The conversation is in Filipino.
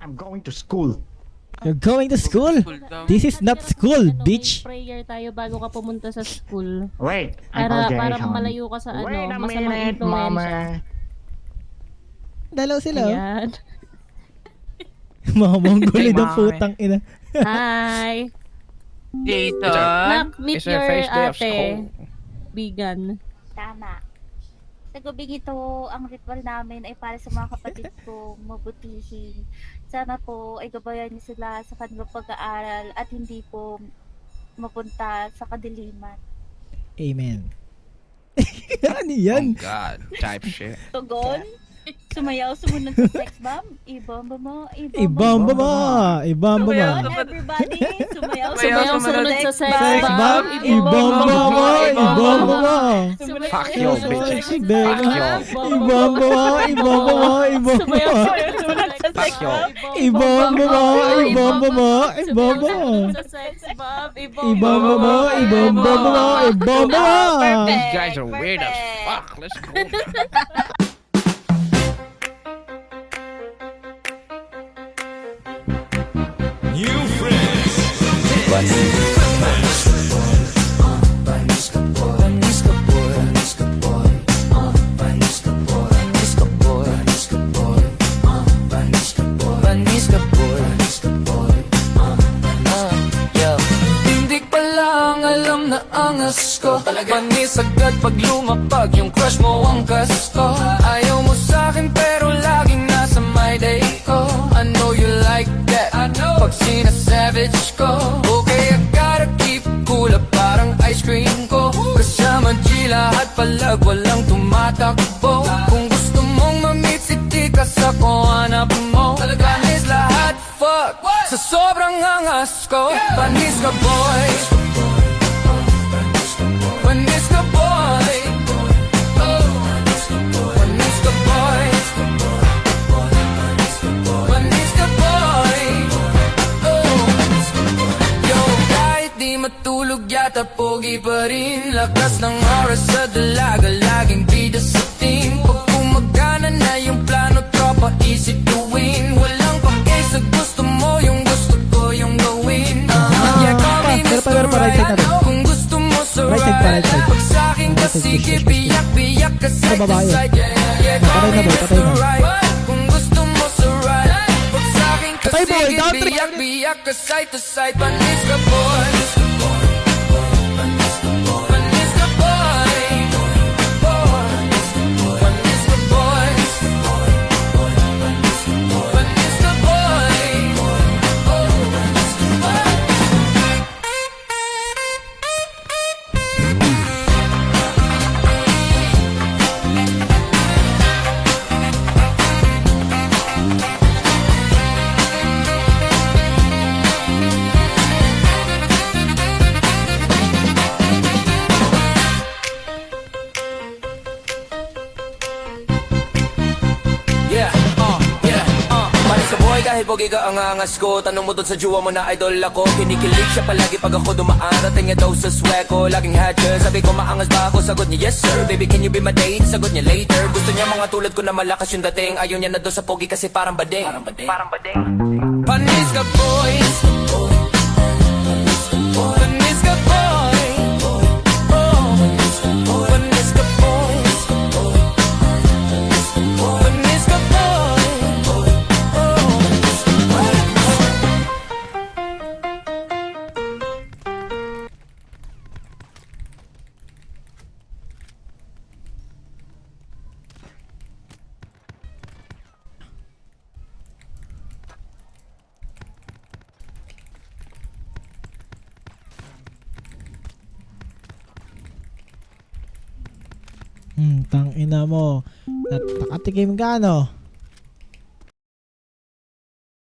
I'm going to school. You're going to school? This is not school, bitch. Prayer tayo bago ka pumunta sa school. Wait, Para malayo ka sa Wait a masamang minute, influensya. mama. Dalaw sila. Ayan. Mga mongoloid Hey, ng mami. putang ina. Hi. Jason, Meet it's our your first day of ate. school. Vegan. Tama. Sa gabing ito, ang ritual namin ay para sa mga kapatid kong mabutihin. Sana po ay gabayan niyo sila sa kanilang pag-aaral at hindi po mapunta sa kadiliman. Amen. Ano yan? Oh God, type shit. Tugon, sumayaw sumunod sa sex bomb, ibomba mo, Ibamba mo! Ibamba mo! Come on, everybody, sumayaw Sumayaw sumunod sunod sa sex Sex bomb! bomb. Ibamba mo! Ibamba mo! Fuck you, bitches. Fuck you. Ibamba mo! Ibamba mo! Ibamba mo! Fuck you. Ibamba mo! Ibamba mo! Ibamba mo! Sa sex bomb. Ibamba mo! Ibamba mo! Ibamba mo! These guys are weird as fuck. Let's go. Hindi pa lang alam na angas ko Panis agad pag lumapag yung crush mo ang kasko Ayaw mo sa'kin pero laging nasa my day ko I know you like that Pag sinasavage ko Okay, I gotta keep cool up parang ice cream ko Kasama G lahat palag walang tumatakbo Kung gusto mong mamit si Tika sa ko hanap mo Panis lahat fuck Sa sobrang angas ko Panis ka boy Panis ka boy Panis ka boy Panis ka boy Yo, kahit di matulog yata pogi pa rin Lakas ng oras sa dalaga laging bida sa team Pag kumagana na yung plano tropa easy to win Walang pake sa gusto mo yung gusto ko yung gawin Yeah, call me Mr. Right Kung gusto mo sa right Pag sa'kin kasi biyak-biyak ka side to side Yeah, call me Mr. Right Kung gusto mo sa right Pag sa'kin kasi biyak-biyak ka side to side Panis ka boy Panis ka boy Panis ka boy Panis ka boy Panis ka boy Panis ka boy kahit pogi ka ang angas ko Tanong mo dun sa jowa mo na idol ako Kinikilig siya palagi pag ako dumaan Rating niya daw sa sweko Laging hatcher Sabi ko maangas ba ako? Sagot niya yes sir Baby can you be my date? Sagot niya later Gusto niya mga tulad ko na malakas yung dating Ayaw niya na daw sa pogi kasi parang bading Panis ka boy Panis ka boy Panis ka boy Panis ka boy Tang ina mo. Nakatikim ka no?